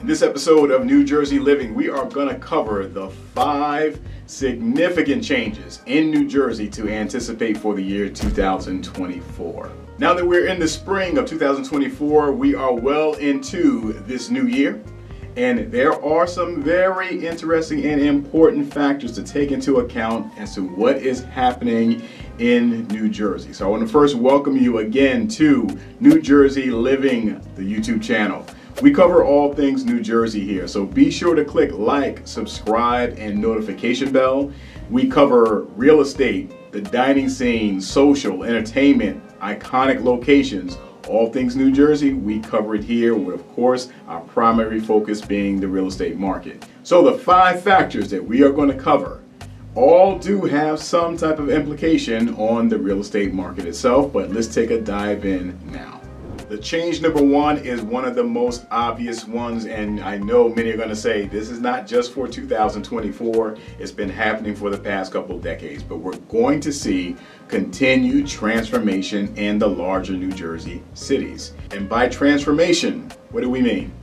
In this episode of New Jersey Living, we are going to cover the 5 significant changes in New Jersey to anticipate for the year 2024. Now that we're in the spring of 2024, we are well into this new year, and there are some very interesting and important factors to take into account as to what is happening in New Jersey. So I want to first welcome you again to New Jersey Living, the YouTube channel. We cover all things New Jersey here, so be sure to click like, subscribe, and notification bell. We cover real estate, the dining scene, social, entertainment, iconic locations, all things New Jersey. We cover it here with, of course, our primary focus being the real estate market. So the 5 factors that we are going to cover all do have some type of implication on the real estate market itself, but let's take a dive in now. The change number 1 is one of the most obvious ones, and I know many are going to say this is not just for 2024, it's been happening for the past couple of decades, but we're going to see continued transformation in the larger New Jersey cities. And by transformation, what do we mean?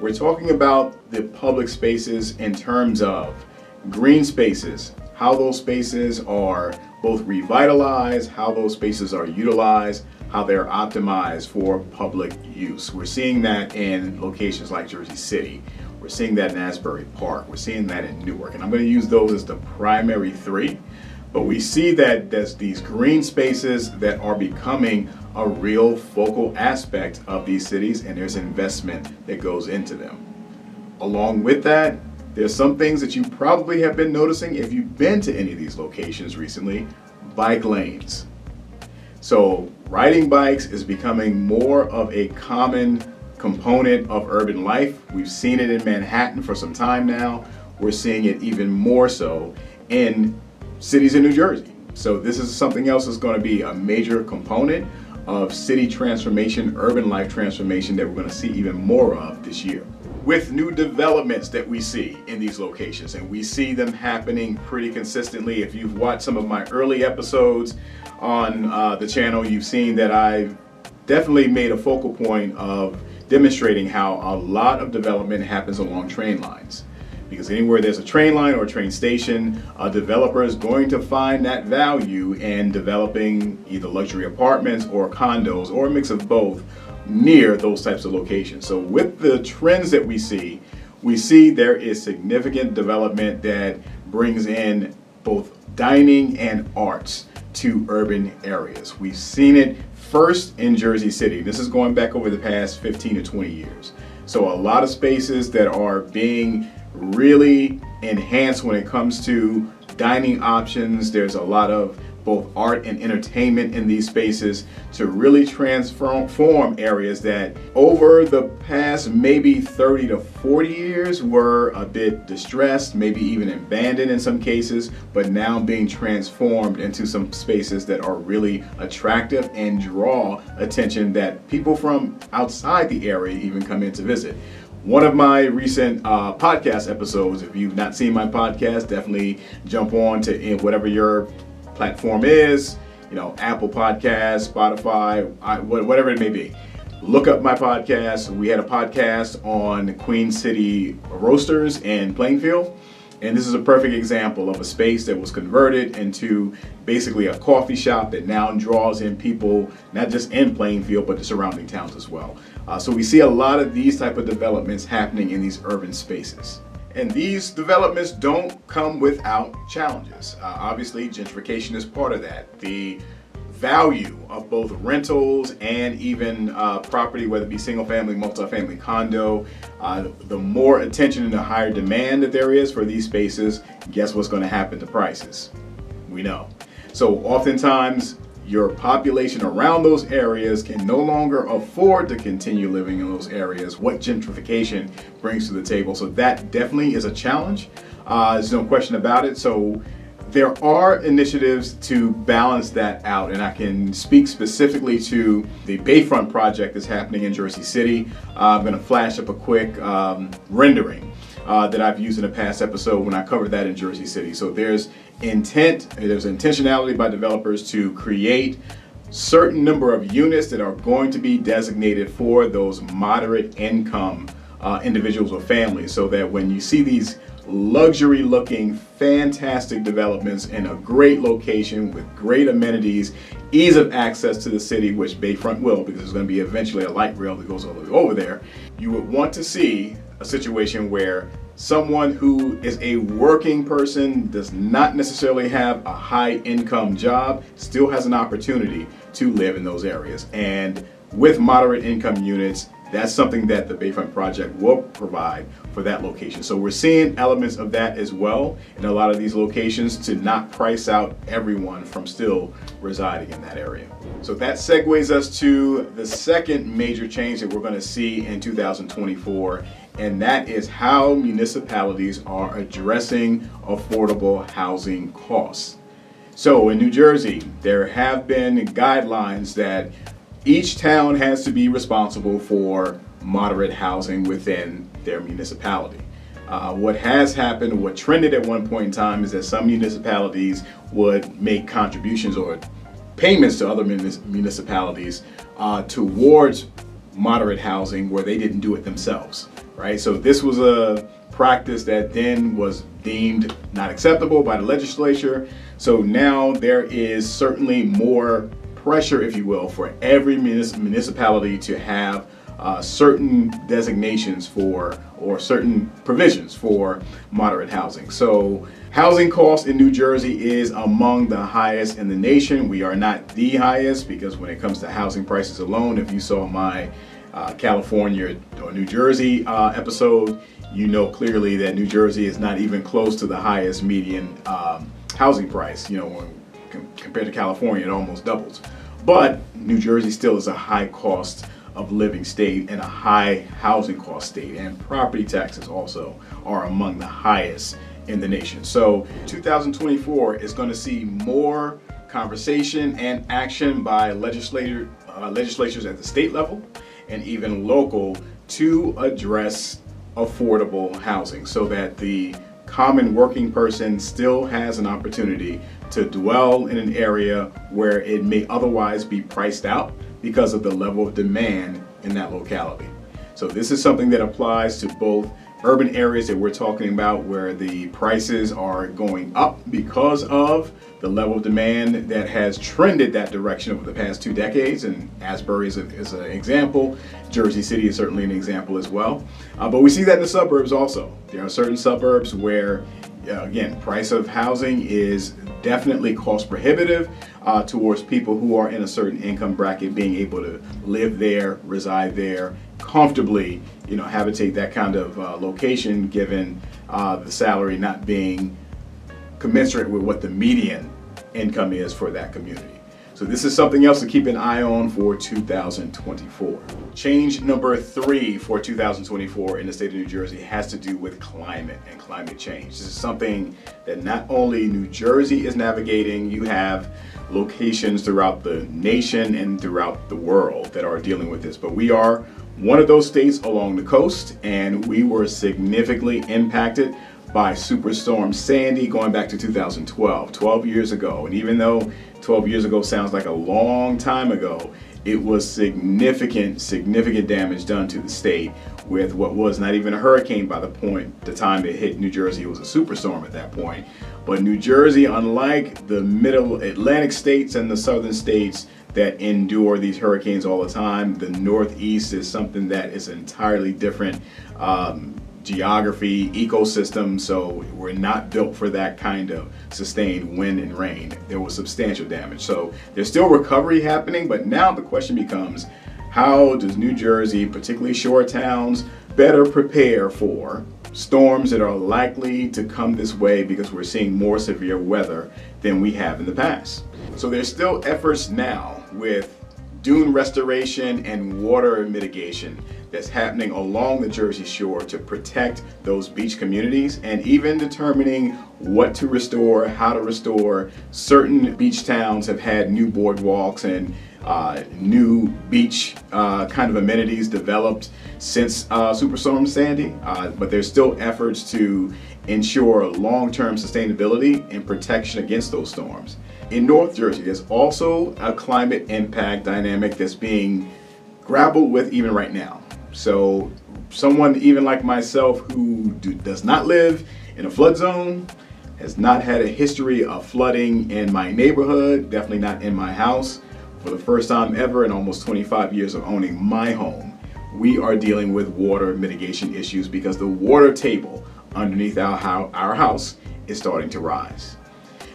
We're talking about the public spaces in terms of green spaces, how those spaces are both revitalized, how those spaces are utilized, how they're optimized for public use. We're seeing that in locations like Jersey City. We're seeing that in Asbury Park. We're seeing that in Newark. And I'm going to use those as the primary 3. But we see that there's these green spaces that are becoming a real focal aspect of these cities, and there's investment that goes into them. Along with that, there's some things that you probably have been noticing if you've been to any of these locations recently: bike lanes. So riding bikes is becoming more of a common component of urban life. We've seen it in Manhattan for some time now. We're seeing it even more so in cities in New Jersey. So this is something else that's going to be a major component of city transformation, urban life transformation that we're going to see even more of this year. With new developments that we see in these locations, and we see them happening pretty consistently. If you've watched some of my early episodes on the channel, you've seen that I've definitely made a focal point of demonstrating how a lot of development happens along train lines. Because anywhere there's a train line or a train station, a developer is going to find that value in developing either luxury apartments or condos or a mix of both near those types of locations. So with the trends that we see there is significant development that brings in both dining and arts to urban areas. We've seen it first in Jersey City. This is going back over the past 15 to 20 years. So a lot of spaces that are being really enhanced when it comes to dining options. There's a lot of both art and entertainment in these spaces to really transform areas that over the past maybe 30 to 40 years were a bit distressed, maybe even abandoned in some cases, but now being transformed into some spaces that are really attractive and draw attention that people from outside the area even come in to visit. One of my recent podcast episodes, if you've not seen my podcast, definitely jump on to whatever your platform is, Apple Podcasts, Spotify, whatever it may be. Look up my podcast. We had a podcast on Queen City Roasters in Plainfield. And this is a perfect example of a space that was converted into basically a coffee shop that now draws in people, not just in Plainfield, but the surrounding towns as well. So we see a lot of these type of developments happening in these urban spaces. And these developments don't come without challenges. Obviously, gentrification is part of that. The value of both rentals and even property, whether it be single family, multifamily condo, the more attention and the higher demand that there is for these spaces, guess what's going to happen to prices? We know. So oftentimes, your population around those areas can no longer afford to continue living in those areas, what gentrification brings to the table. So that definitely is a challenge. There's no question about it. So there are initiatives to balance that out, and I can speak specifically to the Bayfront project that's happening in Jersey City. I'm going to flash up a quick rendering that I've used in a past episode when I covered that in Jersey City. So there's intentionality by developers to create certain number of units that are going to be designated for those moderate income individuals or families, so that when you see these luxury looking, fantastic developments in a great location with great amenities, ease of access to the city, which Bayfront will, because there's going to be eventually a light rail that goes all the way over there, you would want to see a situation where someone who is a working person, does not necessarily have a high income job, still has an opportunity to live in those areas. And with moderate income units, that's something that the Bayfront project will provide for that location. So we're seeing elements of that as well in a lot of these locations to not price out everyone from still residing in that area. So that segues us to the second major change that we're going to see in 2024, and that is how municipalities are addressing affordable housing costs. So in New Jersey, there have been guidelines that each town has to be responsible for moderate housing within their municipality. What has happened, what trended at one point in time, is that some municipalities would make contributions or payments to other municipalities towards moderate housing where they didn't do it themselves, right? So this was a practice that then was deemed not acceptable by the legislature. So now there is certainly more pressure, if you will, for every municipality to have certain designations for, or certain provisions for, moderate housing. So housing costs in New Jersey is among the highest in the nation. We are not the highest, because when it comes to housing prices alone, if you saw my California or New Jersey episode, you know clearly that New Jersey is not even close to the highest median housing price. You know, when compared to California, it almost doubles. But New Jersey still is a high cost of living state and a high housing cost state, and property taxes also are among the highest in the nation. So 2024 is going to see more conversation and action by legislators at the state level and even local to address affordable housing, so that the common working person still has an opportunity to dwell in an area where it may otherwise be priced out because of the level of demand in that locality. So this is something that applies to both urban areas that we're talking about, where the prices are going up because of the level of demand that has trended that direction over the past 2 decades, and Asbury is an example. Jersey City is certainly an example as well. But we see that in the suburbs also. There are certain suburbs where, again, price of housing is definitely cost prohibitive towards people who are in a certain income bracket being able to live there, reside there comfortably, you know, habitate that kind of location, given the salary not being commensurate with what the median income is for that community. So this is something else to keep an eye on for 2024. Change number 3 for 2024 in the state of New Jersey has to do with climate and climate change. This is something that not only New Jersey is navigating, you have locations throughout the nation and throughout the world that are dealing with this. But we are one of those states along the coast, and we were significantly impacted by Superstorm Sandy going back to 2012, 12 years ago. And even though 12 years ago sounds like a long time ago, it was significant damage done to the state with what was not even a hurricane by the time it hit New Jersey. It was a superstorm at that point. But New Jersey, unlike the middle Atlantic states and the southern states that endure these hurricanes all the time, the Northeast is something that is entirely different geography, ecosystem, so we're not built for that kind of sustained wind and rain. There was substantial damage. So there's still recovery happening, but now the question becomes, how does New Jersey, particularly shore towns, better prepare for storms that are likely to come this way, because we're seeing more severe weather than we have in the past? So there's still efforts now with dune restoration and water mitigation that's happening along the Jersey Shore to protect those beach communities, and even determining what to restore, how to restore. Certain beach towns have had new boardwalks and new beach kind of amenities developed since Superstorm Sandy, but there's still efforts to ensure long-term sustainability and protection against those storms. In North Jersey, there's also a climate impact dynamic that's being grappled with even right now. So someone even like myself who does not live in a flood zone, has not had a history of flooding in my neighborhood, definitely not in my house. For the first time ever in almost 25 years of owning my home, we are dealing with water mitigation issues because the water table underneath our house is starting to rise.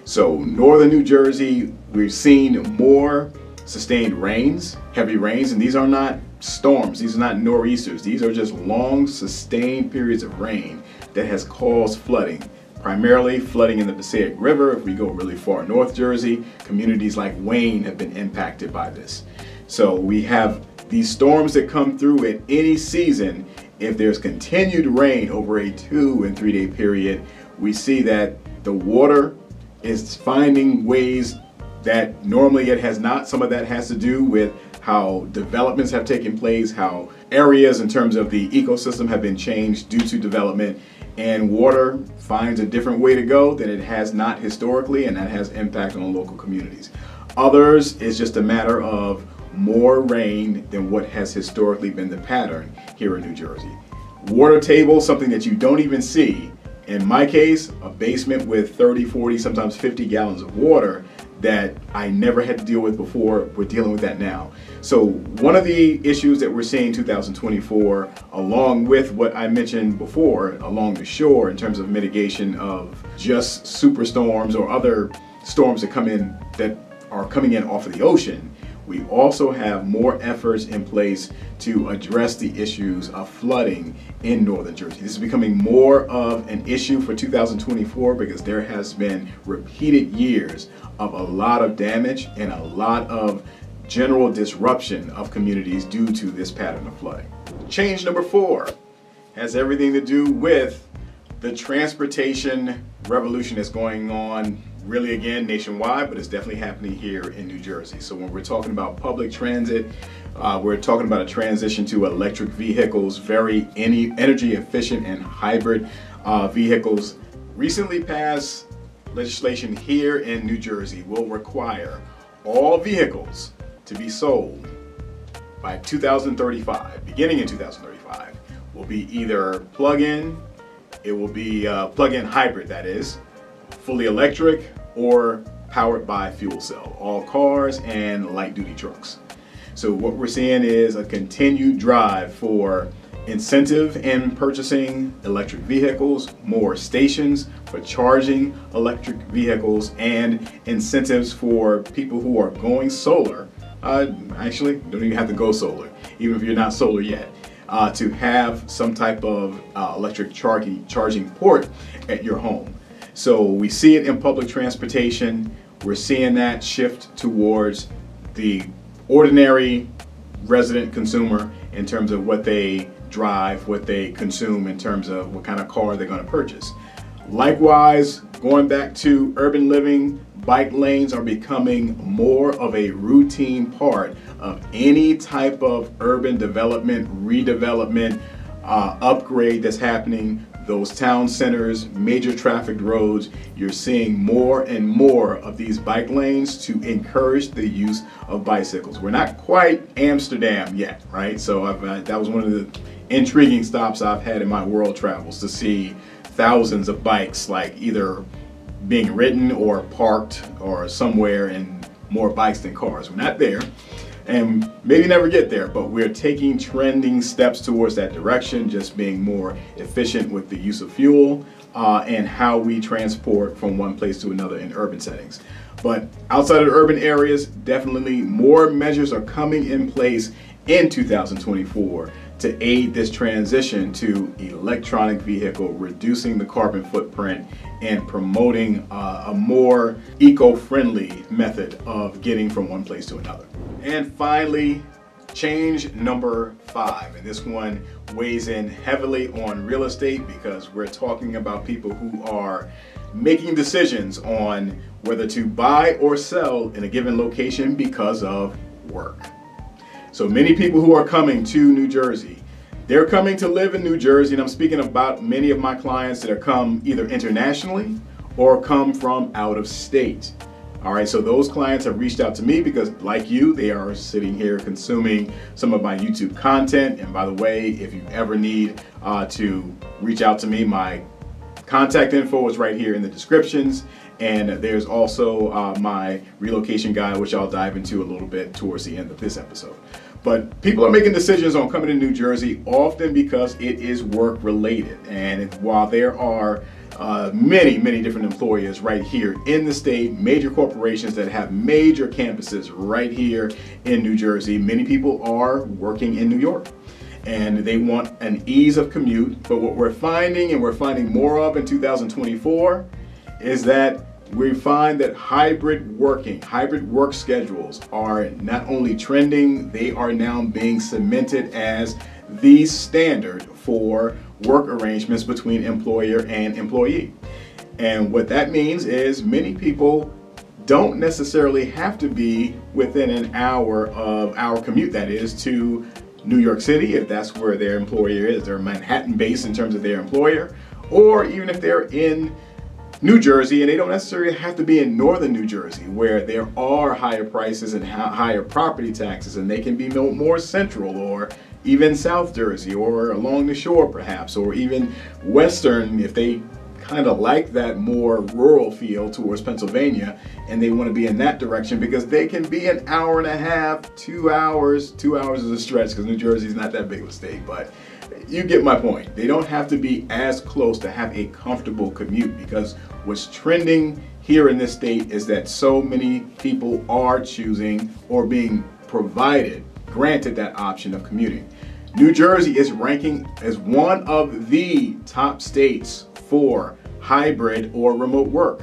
So northern New Jersey, we've seen more sustained rains, heavy rains, and these are not storms, these are not nor'easters, these are just long sustained periods of rain that has caused flooding, primarily flooding in the Passaic River. If we go really far North Jersey, communities like Wayne have been impacted by this. So we have these storms that come through at any season. If there's continued rain over a 2 and 3 day period, we see that the water is finding ways that normally it has not. Some of that has to do with how developments have taken place, how areas in terms of the ecosystem have been changed due to development, and water finds a different way to go than it has not historically, and that has impact on local communities. Others is just a matter of more rain than what has historically been the pattern here in New Jersey. Water table, something that you don't even see. In my case, a basement with 30, 40, sometimes 50 gallons of water that I never had to deal with before. We're dealing with that now. So one of the issues that we're seeing in 2024, along with what I mentioned before along the shore in terms of mitigation of just superstorms or other storms that are coming in off of the ocean, we also have more efforts in place to address the issues of flooding in northern Jersey. This is becoming more of an issue for 2024 because there has been repeated years of a lot of damage and a lot of general disruption of communities due to this pattern of flooding. Change number 4 has everything to do with the transportation revolution that's going on really again nationwide, but it's definitely happening here in New Jersey. So when we're talking about public transit, we're talking about a transition to electric vehicles, very energy efficient and hybrid vehicles. Recently passed legislation here in New Jersey will require all vehicles to be sold by 2035, beginning in 2035, will be either plug-in, it will be plug-in hybrid, that is, fully electric, or powered by fuel cell, all cars and light-duty trucks. So what we're seeing is a continued drive for incentive in purchasing electric vehicles, more stations for charging electric vehicles, and incentives for people who are going solar. Actually, don't even have to go solar, even if you're not solar yet, to have some type of electric charging port at your home. So we see it in public transportation. We're seeing that shift towards the ordinary resident consumer in terms of what they drive, what they consume in terms of what kind of car they're going to purchase. Likewise, going back to urban living, bike lanes are becoming more of a routine part of any type of urban development, redevelopment, upgrade that's happening. Those town centers, major traffic roads, you're seeing more and more of these bike lanes to encourage the use of bicycles. We're not quite Amsterdam yet, right? So that was one of the intriguing stops I've had in my world travels, to see thousands of bikes like either being ridden or parked or somewhere, and more bikes than cars. We're not there, and maybe never get there, but we're taking trending steps towards that direction, just being more efficient with the use of fuel and how we transport from one place to another in urban settings. But outside of the urban areas, definitely more measures are coming in place in 2024 to aid this transition to electronic vehicle, reducing the carbon footprint and promoting a more eco-friendly method of getting from one place to another. And finally, change number 5, and this one weighs in heavily on real estate because we're talking about people who are making decisions on whether to buy or sell in a given location because of work. So many people who are coming to New Jersey, they're coming to live in New Jersey, and I'm speaking about many of my clients that are come either internationally or come from out of state. All right, so those clients have reached out to me because, like you, they are sitting here consuming some of my YouTube content. And by the way, if you ever need to reach out to me, my contact info is right here in the descriptions. And there's also my relocation guide, which I'll dive into a little bit towards the end of this episode. But people are making decisions on coming to New Jersey often because it is work related. And while there are many different employers right here in the state, major corporations that have major campuses right here in New Jersey, many people are working in New York and they want an ease of commute. But what we're finding, and we're finding more of in 2024, is that we find that hybrid work schedules are not only trending, they are now being cemented as the standard for work arrangements between employer and employee. And what that means is many people don't necessarily have to be within an hour of our commute, that is, to New York City, if that's where their employer is. They're Manhattan based in terms of their employer, or even if they're in New Jersey, and they don't necessarily have to be in northern New Jersey, where there are higher prices and higher property taxes, and they can be more central, or even South Jersey, or along the shore perhaps, or even western if they kind of like that more rural feel towards Pennsylvania and they want to be in that direction, because they can be an hour and a half, 2 hours. 2 hours is a stretch because New Jersey is not that big of a state, but you get my point. They don't have to be as close to have a comfortable commute, because what's trending here in this state is that so many people are choosing or being granted that option of commuting. New Jersey is ranking as one of the top states for hybrid or remote work.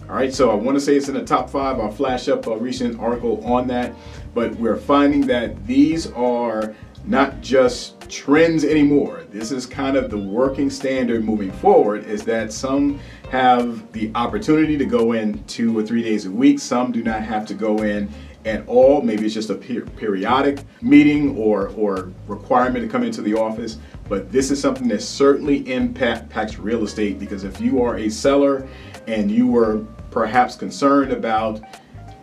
All right, so I want to say it's in the top 5. I'll flash up a recent article on that, but we're finding that these are not just trends anymore. This is kind of the working standard moving forward, is that some have the opportunity to go in 2 or 3 days a week. Some do not have to go in at all. Maybe it's just a periodic meeting or requirement to come into the office. But this is something that certainly impacts real estate, because if you are a seller and you were perhaps concerned about,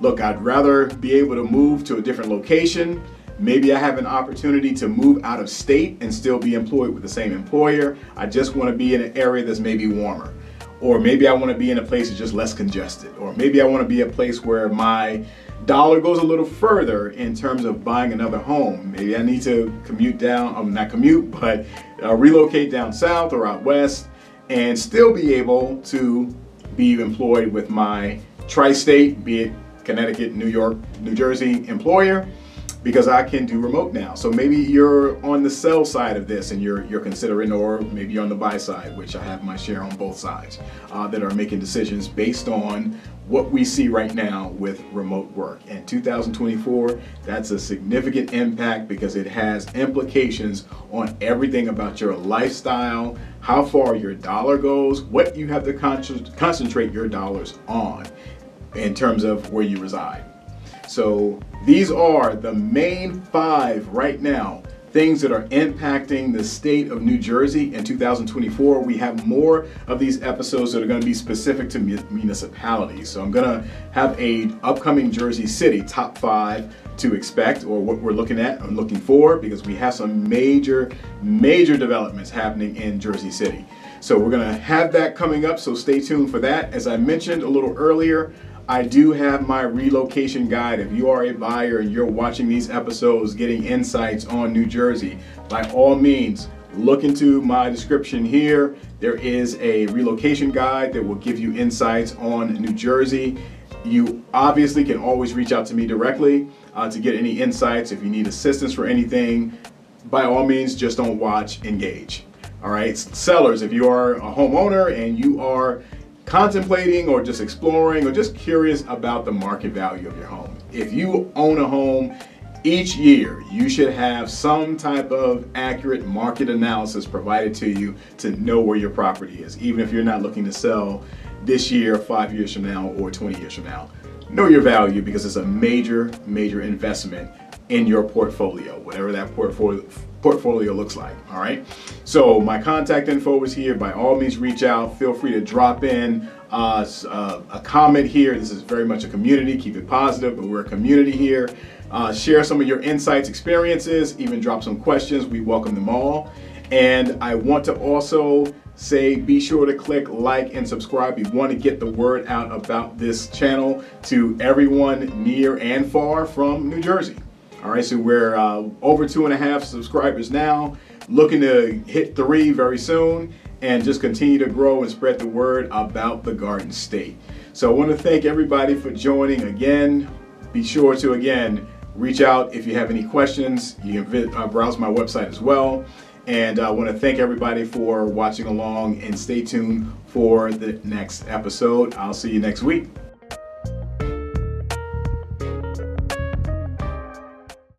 look, I'd rather be able to move to a different location. Maybe I have an opportunity to move out of state and still be employed with the same employer. I just want to be in an area that's maybe warmer. Or maybe I want to be in a place that's just less congested. Or maybe I want to be a place where my dollar goes a little further in terms of buying another home. Maybe I need to relocate down south or out west and still be able to be employed with my tri-state, be it Connecticut, New York, New Jersey employer, because I can do remote now. So maybe you're on the sell side of this and you're considering, or maybe you're on the buy side, which I have my share on both sides, that are making decisions based on what we see right now with remote work. In 2024, that's a significant impact because it has implications on everything about your lifestyle, how far your dollar goes, what you have to concentrate your dollars on in terms of where you reside. So these are the main 5 right now, things that are impacting the state of New Jersey in 2024. We have more of these episodes that are going to be specific to municipalities. So I'm going to have a upcoming Jersey City top 5 to expect, or what we're looking at and looking for, because we have some major developments happening in Jersey City. So we're going to have that coming up, so stay tuned for that. As I mentioned a little earlier, I do have my relocation guide. If you are a buyer and you're watching these episodes getting insights on New Jersey, by all means, look into my description here. There is a relocation guide that will give you insights on New Jersey. You obviously can always reach out to me directly to get any insights. If you need assistance for anything, by all means, just don't watch, engage. All right, sellers, if you are a homeowner and you are contemplating or just exploring or just curious about the market value of your home. If you own a home, each year you should have some type of accurate market analysis provided to you to know where your property is, even if you're not looking to sell this year, 5 years from now, or 20 years from now. Know your value, because it's a major investment in your portfolio, whatever that portfolio looks like. All right. So my contact info is here. By all means, reach out. Feel free to drop in a comment here. This is very much a community. Keep it positive, but we're a community here. Share some of your insights, experiences, even drop some questions. We welcome them all. And I want to also say, be sure to click like and subscribe. We want to get the word out about this channel to everyone near and far from New Jersey. All right, so we're over 2.5 subscribers now, looking to hit 3 very soon, and just continue to grow and spread the word about the Garden State. So I want to thank everybody for joining again. Be sure to, again, reach out if you have any questions. You can browse my website as well. And I want to thank everybody for watching along, and stay tuned for the next episode. I'll see you next week.